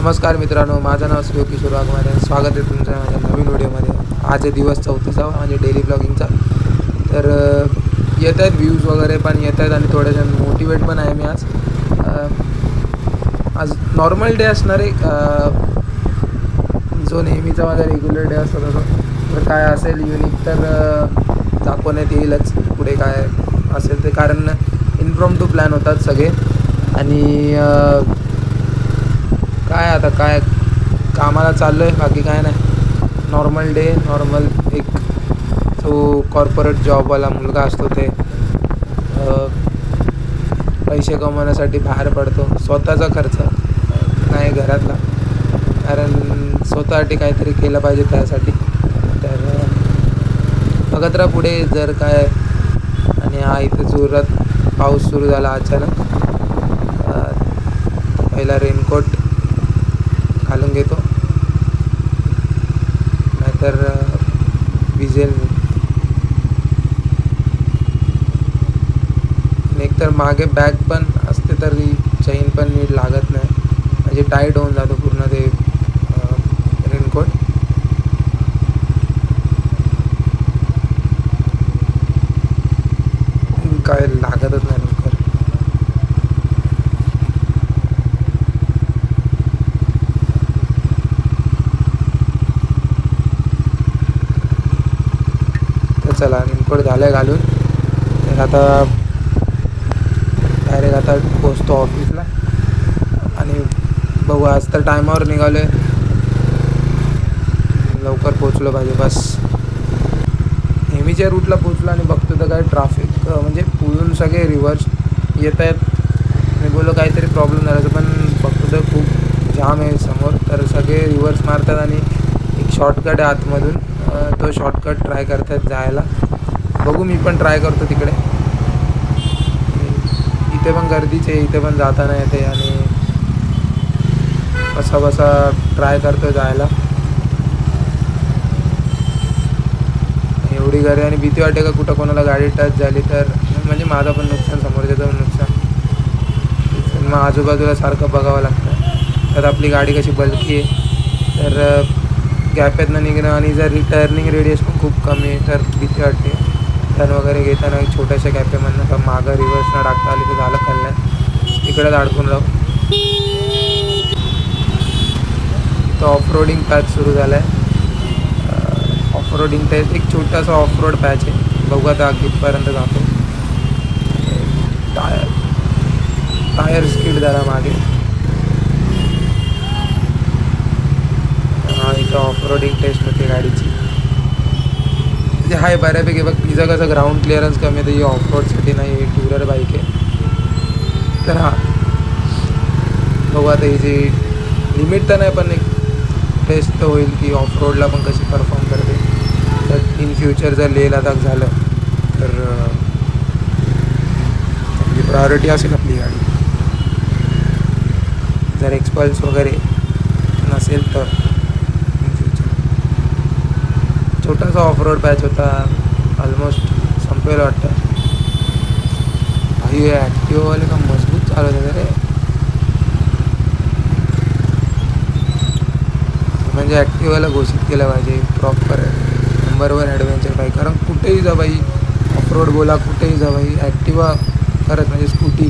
नमस्कार मित्रांनो, माझं नाव श्री किशोर वाघमारे. स्वागत आहे तुमचं माझ्या नवीन व्हिडिओमध्ये. आज आहे दिवस 34 म्हणजे डेली ब्लॉगिंगचा. तर येत आहेत व्ह्यूज वगैरे पण येत आहेत आणि थोडेसे मोटिवेट पण आहे मी आज नॉर्मल डे असणार आहे. जो नेहमीचा माझा रेग्युलर डे असतो तसं. तर काय असेल युनिक तर दाखवण्यात येईलच पुढे काय असेल ते, कारण इन्फॉर्म टू प्लॅन होतात सगळे. आणि काय कामाला चाललो आहे, बाकी काय नाही. नॉर्मल डे, नॉर्मल एक जो कॉर्पोरेट जॉबवाला मुलगा असतो ते पैसे कमवण्यासाठी बाहेर पडतो. स्वतःचा खर्च नाही घरातला, कारण स्वतःसाठी काहीतरी केलं पाहिजे त्यासाठी. तर बघत राहा पुढे जर काय. आणि इथे जोरात पाऊस सुरू झाला अचानक. पहिला रेनकोट घालून घेतो, नाहीतर भिजेल मी. एकतर मागे बॅग पण असते तरी चैन पण नीट लागत नाही, म्हणजे टाईट होऊन जातो पूर्ण ते रेनकोट. काय लागतच नाही लवकर. चला रेनकोट झालं घालून. तर आता डायरेक्ट आता पोचतो ऑफिसला. आणि बघू, आज तर टायमावर निघालो आहे, लवकर पोचलो पाहिजे बस. नेहमीच्या रूटला पोचलो आणि बघतो तर काय ट्रॅफिक, म्हणजे पुढून सगळे रिव्हर्स येत आहेत. मी बोललो काहीतरी प्रॉब्लेम झाला, पण बघतो तर खूप जाम आहे समोर. तर सगळे रिव्हर्स मारतात आणि एक शॉर्टकट आहे आतमधून, तो शॉर्टकट ट्राय करतात जायला. बघू, मी पण ट्राय करतो तिकडे. इथे पण गर्दीच आहे, इथे पण जाता नाही येते. आणि बसा ट्राय करतो जायला. एवढी गर्दी आणि भीती वाटते का कुठं कोणाला गाडी टच झाली तर, म्हणजे माझं पण नुकसान, समोरच्याचं पण नुकसान. मग आजूबाजूला सारखं बघावं लागतं. तर आपली गाडी कशी बल्की आहे, तर गॅपेतनं निघणं. आणि जर टर्निंग रेडियस पण खूप कमी आहे तर भीती वाटते. टर्न वगैरे घेताना एक छोट्याशा गॅपेमधनं तर मागं रिव्हर्स न टाकता आली तर झालं कल्याण. इकडेच अडकून राहू. तो ऑफ रोडिंग पॅच सुरू झाला आहे. ऑफ रोडिंग ते एक छोटासा ऑफ रोड पॅच आहे. बघू आता कितपर्यंत जातो. टायर स्किड झाला मागे. इथं ऑफ रोडिंग टेस्ट होते गाडीची. म्हणजे हाय बऱ्यापैकी. बघ तिचं कसं ग्राउंड क्लिअरन्स कमी आहे, तर ही ऑफ रोडसाठी नाही, ही टुरर बाईक आहे. तर बघू आता हिची लिमिट तर नाही, पण एक टेस्ट तर होईल की ऑफ रोडला पण कशी परफॉर्म करते. तर इन फ्युचर जर लेह लडाख झालं तर आपली प्रायोरिटी असेल आपली गाडी. जर एक्सपल्स वगैरे नसेल तर इन फ्युचर. छोटासा ऑफ रोड पॅच होता, ऑलमोस्ट संपेल वाटतं. हे ॲक्टिव्हवाले का मजबूत चालवते रे. म्हणजे ॲक्टिव्हला घोषित केलं पाहिजे प्रॉपर नंबरवर ॲडव्हेंचर बाईक. कारण कुठेही जा बाई, ऑफ रोड बोला कुठेही जा बाई, ॲक्टिवा खरंच म्हणजे स्कूटी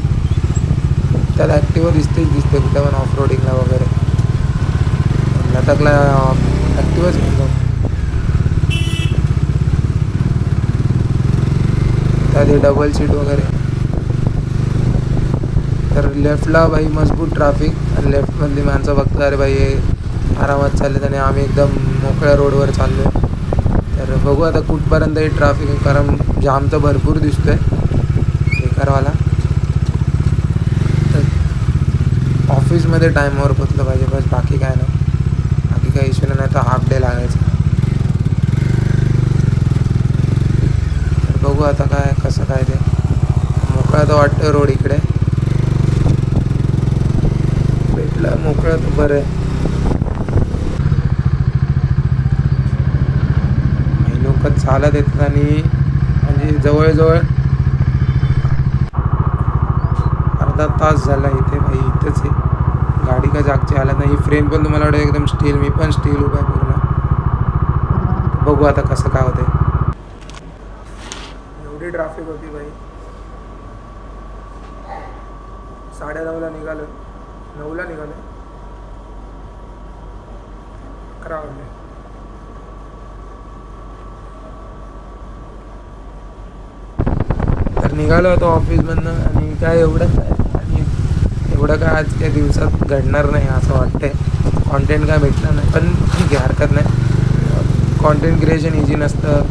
त्याला ॲक्टिवा दिसते कुठे पण ऑफ रोडिंगला वगैरे. लडाखला ॲक्टिवाच घेऊन जाऊ. त्यात डबल सीट वगैरे. तर लेफ्टला बाई मजबूत ट्रॅफिक, आणि लेफ्टमधली माणसं बघतात अरे बाई हे आरामात चाललेत आणि आम्ही एकदम मोकळ्या रोडवर चाललो आहे. तर बघू आता कुठपर्यंत हे ट्रॅफिक, कारण जाम तर भरपूर दिसतो आहे बेकारवाला. तर ऑफिसमध्ये टाईमवर पोचलं पाहिजे बस, बाकी काय नाही. बाकी काही इश्यू नाही, तर हाफ डे लागायचा. तर बघू आता काय कसं काय ते. मोकळा तर वाटतं रोड इकडे भेटला, मोकळा तर बरं आहे. लोक चालत येतात आणि म्हणजे जवळजवळ अर्धा तास झाला इथे भाई, इथंच आहे गाडी का जागची हालत नाही. ही फ्रेम पण तुम्हाला वाटतं एकदम स्टील, मी पण स्टील उभा आहे पूर्ण. बघू आता कसं काय होतं. एवढी ट्रॅफिक होती बाई. 9:30ला निघालो, 9ला निघालो, 11 वाजले. तर निघालो होतो ऑफिसमधनं आणि काय एवढं काय आणि एवढं काय आजच्या दिवसात घडणार नाही असं वाटतंय. कॉन्टेंट काय भेटणार नाही, पण ठीक आहे, हरकत नाही. कॉन्टेंट क्रिएशन इझी नसतं,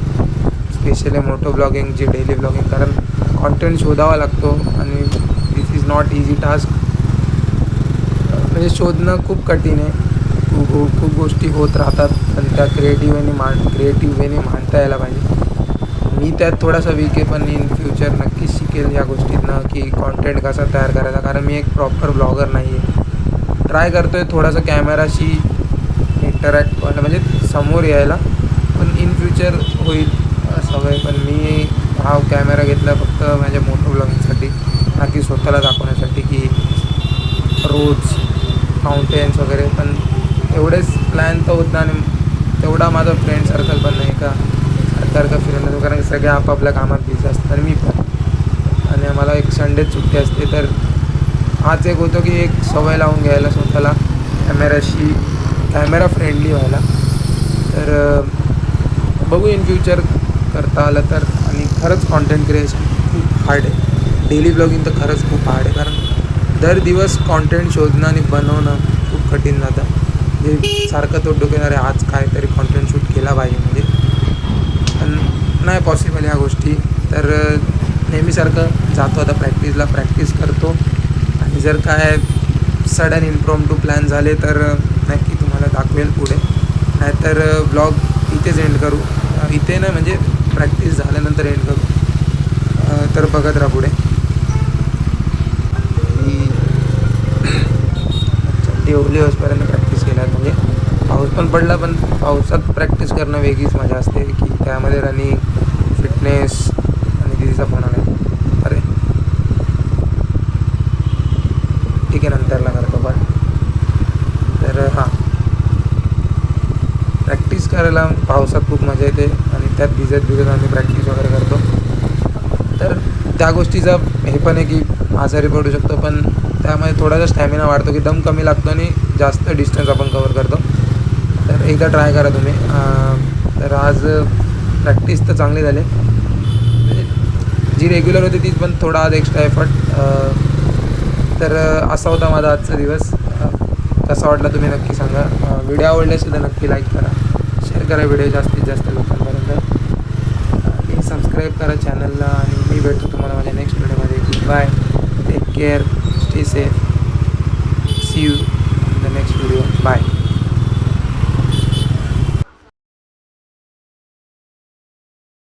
स्पेशली मोटो ब्लॉगिंगची डेली ब्लॉगिंग, कारण कॉन्टेंट शोधावा लागतो आणि दिस इज नॉट इझी टास्क. म्हणजे शोधणं खूप कठीण आहे. खूप गोष्टी होत राहतात पण त्या क्रिएटिव्ह वेने मांडता यायला पाहिजे. मी त्यात थोडासा वीक आहे, पण इन फ्युचर नक्कीच शिकेल या गोष्टींना की कॉन्टेंट कसा तयार करायचा, कारण मी एक प्रॉपर ब्लॉगर नाही आहे. ट्राय करतो आहे थोडासा कॅमेराशी इंटरॅक्ट व्हायला, म्हणजे समोर यायला, पण इन फ्युचर होईल सवय. पण मी हा कॅमेरा घेतला फक्त माझ्या मोटो ब्लॉगिंगसाठी, ना की स्वतःला दाखवण्यासाठी की रोड्स, माउंटेन्स वगैरे. पण एवढेच प्लॅन तर होत नाही आणि तेवढा माझा फ्रेंड सर्कल पण नाही का सारखं फिरवलं जातो, कारण सगळे आपापल्या कामात बिझी असतात आणि मी पण. आणि मला एक संडेच सुट्टी असते, तर हाच एक होतो की एक सवय लावून घ्यायला स्वतःला कॅमेरा फ्रेंडली व्हायला. तर बघू इन फ्युचर करता आलं तर. आणि खरंच कॉन्टेंट क्रिएशन खूप हार्ड आहे. डेली ब्लॉगिंग तर खरंच खूप हार्ड आहे, कारण दर दिवस कॉन्टेंट शोधणं आणि बनवणं खूप कठीण जातं. म्हणजे सारखं तो डोक्यात अरे आज काहीतरी कॉन्टेंट शूट केला पाहिजे, म्हणजे पण नाही पॉसिबल ह्या गोष्टी. तर नेहमीसारखं जातो आता प्रॅक्टिस करतो. आणि जर काय सडन इम्प्रॉम्प्टू प्लॅन झाले तर नक्की तुम्हाला दाखवेल पुढे. नाहीतर ब्लॉग इथेच एंड करू. इथे नाही, म्हणजे प्रॅक्टिस झाल्यानंतर एंड करू. तर बघत राहा पुढे. ओली होसपर्यंत प्रॅक्टिस केल्या, म्हणजे पाऊस पण पडला, पण पावसात प्रॅक्टिस करणं वेगळीच मजा असते की त्यामध्ये रनिंग, फिटनेस. आणि दिदीचा फोन आला, अरे ठीक आहे नंतरला करतो पण. तर हां, प्रॅक्टिस करायला पावसात खूप मजा येते आणि त्यात भिजत आम्ही प्रॅक्टिस वगैरे करतो. तर त्या गोष्टीचा हे पण आहे की आजारी पडू शकतो, पण त्यामध्ये थोडासा स्टॅमिना वाढतो की दम कमी लागतो आणि जास्त डिस्टन्स आपण कवर करतो. तर एकदा ट्राय करा तुम्ही. तर आज प्रॅक्टिस तर चांगली झाली, जी रेग्युलर होती तीच, पण थोडा आज एक्स्ट्रा एफर्ट. तर असा होता माझा आजचा दिवस. कसा वाटला तुम्ही नक्की सांगा. व्हिडिओ आवडले असेल तर नक्की लाईक करा, शेअर करा व्हिडिओ जास्तीत जास्त लोकांपर्यंत, आणि सबस्क्राईब करा चॅनलला. आणि मी भेटतो तुम्हाला माझ्या नेक्स्ट व्हिडिओमध्ये. Bye, take care, stay safe, see you.